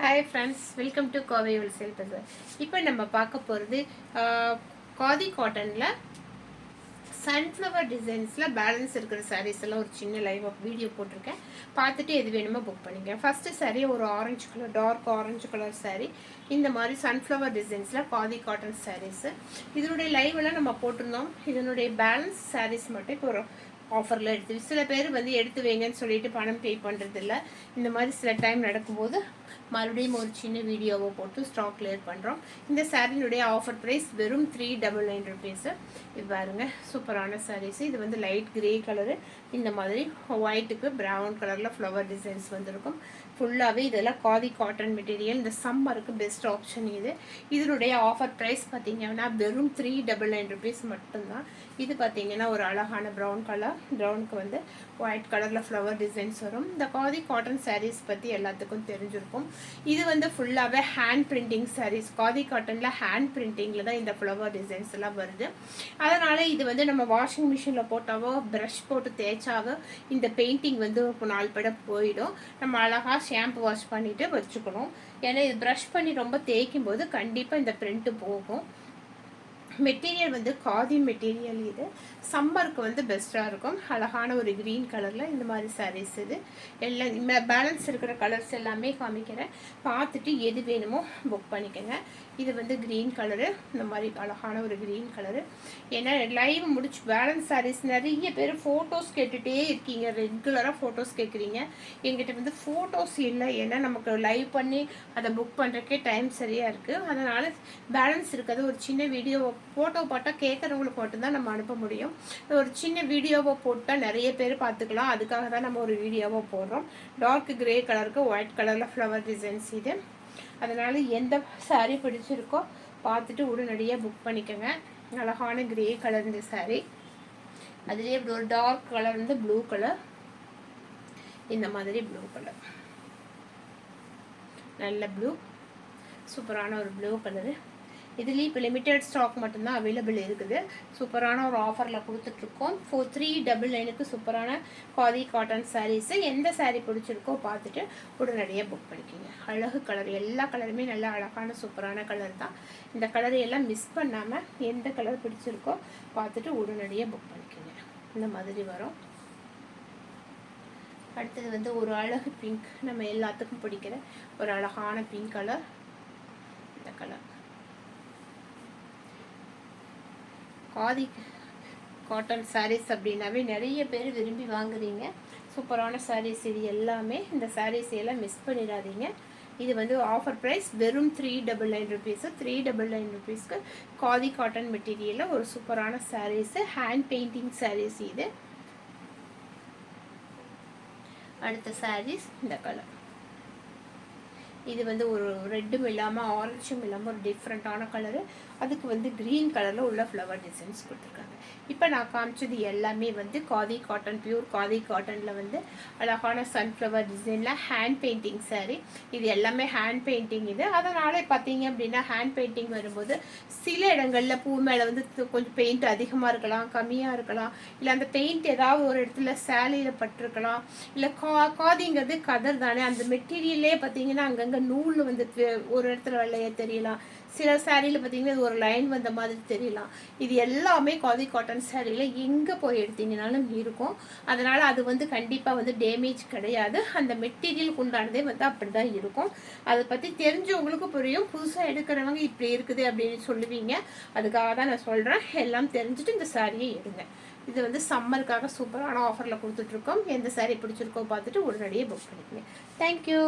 Hi friends, welcome to Kovai Wholesale Bazaar. இப்போ நம்ம பார்க்க போகிறது காதி காட்டனில் சன்ஃப்ளவர் டிசைன்ஸில் பேலன்ஸ் இருக்கிற சாரீஸ் எல்லாம் ஒரு சின்ன லைவ் வீடியோ போட்டிருக்கேன். பார்த்துட்டு எது வேணுமோ புக் பண்ணிங்க. ஃபஸ்ட்டு சாரீ ஒரு orange colour, dark orange colour sari. இந்த மாதிரி சன்ஃப்ளவர் டிசைன்ஸில் காதி காட்டன் சாரீஸு. இதனுடைய லைவெல்லாம் நம்ம போட்டிருந்தோம். இதனுடைய பேலன்ஸ் சாரீஸ் மட்டும் இப்போ ஒரு ஆஃபரில் எடுத்து சில பேர் வந்து எடுத்து வைங்கன்னு சொல்லிட்டு பணம் பே பண்ணுறதில்ல. இந்த மாதிரி சில டைம் நடக்கும்போது மறுபடியும் ஒரு சின்ன வீடியோவை போட்டு ஸ்டாக் கிளியர் பண்ணுறோம். இந்த சாரீனுடைய ஆஃபர் ப்ரைஸ் வெறும் 399 rupees. இது பாருங்க, சூப்பரான சாரீஸ். இது வந்து லைட் கிரே கலரு, இந்த மாதிரி ஒயிட்டுக்கு ப்ரௌன் கலரில் ஃப்ளவர் டிசைன்ஸ் வந்துருக்கும். ஃபுல்லாகவே இதெல்லாம் காதி காட்டன் மெட்டீரியல். இந்த சம்மருக்கு பெஸ்ட் ஆப்ஷன் இது. இதனுடைய ஆஃபர் ப்ரைஸ் பார்த்தீங்கன்னா வெறும் 399 rupees மட்டும்தான். இது பார்த்தீங்கன்னா ஒரு அழகான ப்ரௌன் கலர், ப்ரௌனுக்கு வந்து ஒயிட் கலரில் ஃப்ளவர் டிசைன்ஸ் வரும். இந்த காதி காட்டன் சாரீஸ் பற்றி எல்லாத்துக்கும் தெரிஞ்சிருக்கும். இது வந்து ஃபுல்லாகவே ஹேண்ட் பிரிண்டிங் சாரீஸ். காதி காட்டனில் ஹேண்ட் பிரிண்டிங்கில் தான் இந்த ஃப்ளவர் டிசைன்ஸ் எல்லாம் வருது. அதனால் இது வந்து நம்ம வாஷிங் மிஷினில் போட்டாவோ ப்ரஷ் போட்டு தேய்ச்சாவோ இந்த பெயிண்டிங் வந்து நாள் பட போயிடும். நம்ம அழகாக ஷாம்பு வாஷ் பண்ணிவிட்டு வச்சுக்கணும். ஏன்னா இது ப்ரஷ் பண்ணி ரொம்ப தேய்க்கும் போது கண்டிப்பாக இந்த பிரிண்ட்டு போகும். மெட்டீரியல் வந்து காதி மெட்டீரியல். இது சம்மருக்கு வந்து பெஸ்ட்டாக இருக்கும். அழகான ஒரு க்ரீன் கலரில் இந்த மாதிரி சாரீஸ். இது எல்லாம் பேலன்ஸ் இருக்கிற கலர்ஸ் எல்லாமே காமிக்கிறேன். பார்த்துட்டு எது வேணுமோ புக் பண்ணிக்கோங்க. இது வந்து க்ரீன் கலரு, இந்த மாதிரி அழகான ஒரு க்ரீன் கலரு. ஏன்னா லைவ் முடிச்சு பேலன்ஸ் சாரீஸ் நிறைய பேர் ஃபோட்டோஸ் கேட்டுகிட்டே இருக்கீங்க. ரெகுலராக ஃபோட்டோஸ் கேட்குறீங்க. எங்கிட்ட வந்து ஃபோட்டோஸ் இல்லை. ஏன்னா நமக்கு லைவ் பண்ணி அதை புக் பண்ணுறக்கே டைம் சரியாக இருக்குது. அதனால் பேலன்ஸ் இருக்கிறது ஒரு சின்ன வீடியோ ஃபோட்டோ போட்டால் கேட்குறவங்களுக்கு மட்டும்தான் நம்ம அனுப்ப முடியும். ஒரு சின்ன வீடியோவை போட்டால் நிறைய பேர் பார்த்துக்கலாம். அதுக்காக தான் நம்ம ஒரு வீடியோவை போடுறோம். டார்க் கிரே கலருக்கு ஒயிட் கலரில் ஃப்ளவர் டிசைன்ஸ் இது. அதனால் எந்த சாரீ பிடிச்சிருக்கோ பார்த்துட்டு உடனடியாக புக் பண்ணிக்கோங்க. அழகான கிரே கலர் இந்த சாரீ. அதுலேயே ஒரு டார்க் கலர் வந்து ப்ளூ கலர், இந்த மாதிரி ப்ளூ கலர், நல்ல ப்ளூ, சூப்பரான ஒரு ப்ளூ கலரு. இதுலேயும் இப்போ லிமிட்டட் ஸ்டாக் மட்டும்தான் அவைலபிள் இருக்குது. சூப்பரான ஒரு ஆஃபரில் கொடுத்துட்ருக்கோம். 399க்கு சூப்பரான காதி காட்டன் சாரீஸு. எந்த சாரீ பிடிச்சிருக்கோ பார்த்துட்டு உடனடியாக புக் பண்ணிக்கோங்க. அழகு கலர், எல்லா கலருமே நல்ல அழகான சூப்பரான கலர் தான். இந்த கலரை எல்லாம் மிஸ் பண்ணாமல் எந்த கலர் பிடிச்சிருக்கோ பார்த்துட்டு உடனடியாக புக் பண்ணிக்கோங்க. இந்த மாதிரி வரும். அடுத்தது வந்து ஒரு அழகு பிங்க், நம்ம எல்லாத்துக்கும் பிடிக்கிற ஒரு அழகான பிங்க் கலர். இந்த கலர் காதி காட்டன் சாரீஸ் அப்படின்னாவே நிறைய பேர் விரும்பி வாங்குறீங்க. சூப்பரான சாரீஸ் இது எல்லாமே. இந்த சாரீஸ் எல்லாம் மிஸ் பண்ணிடாதீங்க. இது வந்து ஆஃபர் ப்ரைஸ் வெறும் 399 rupees. 399 rupeesக்கு காதி காட்டன் மெட்டீரியலில் ஒரு சூப்பரான சாரீஸு, ஹேண்ட் பெயிண்டிங் சாரீஸ் இது. அடுத்த சாரீஸ் இந்த கலர். இது வந்து ஒரு ரெட்டும் இல்லாமல் ஆரஞ்சும் இல்லாமல் ஒரு டிஃப்ரெண்ட்டான கலரு. அதுக்கு வந்து க்ரீன் கலரில் உள்ள ஃப்ளவர் டிசைன்ஸ் கொடுத்துருக்காங்க. இப்போ நான் காமிச்சது எல்லாமே வந்து காதி காட்டன், பியூர் காதி காட்டனில் வந்து அழகான சன்ஃப்ளவர் டிசைனில் ஹேண்ட் பெயிண்டிங் சாரீ. இது எல்லாமே ஹேண்ட் பெயிண்டிங் இது. அதனால் பார்த்தீங்க அப்படின்னா ஹேண்ட் பெயிண்டிங் வரும்போது சில இடங்களில் பூ மேலே வந்து கொஞ்சம் பெயிண்ட் அதிகமாக இருக்கலாம், கம்மியாக இருக்கலாம். இல்லை அந்த பெயிண்ட் ஏதாவது ஒரு இடத்துல சேலையில் பட்டிருக்கலாம். இல்லை காதிங்கிறது கதர் தானே, அந்த மெட்டீரியல்லே பார்த்தீங்கன்னா அங்கங்கே நூல் வந்து ஒரு இடத்துல வெள்ளையே தெரியலாம். சில சாரியில் பார்த்தீங்கன்னா இது ஒரு லைன் வந்த மாதிரி தெரியலாம். இது எல்லாமே காதி காட்டன் சாரியில் எங்கே போய் எடுத்தீங்கனாலும் இருக்கும். அதனால் அது வந்து கண்டிப்பாக வந்து டேமேஜ் கிடையாது. அந்த மெட்டீரியலுக்கு உண்டானதே வந்து அப்படி தான் இருக்கும். அதை பற்றி தெரிஞ்சவங்களுக்கு புரியும். புதுசாக எடுக்கிறவங்க இப்படி இருக்குது அப்படின்னு சொல்லுவீங்க. அதுக்காக தான் நான் சொல்கிறேன். எல்லாம் தெரிஞ்சுட்டு இந்த சாரியை எடுங்க. இது வந்து சம்மருக்காக சூப்பரான ஆஃபரில் கொடுத்துட்ருக்கோம். எந்த சாரீ பிடிச்சிருக்கோ பார்த்துட்டு உடனடியே புக் பண்ணிக்கோங்க. தேங்க்யூ.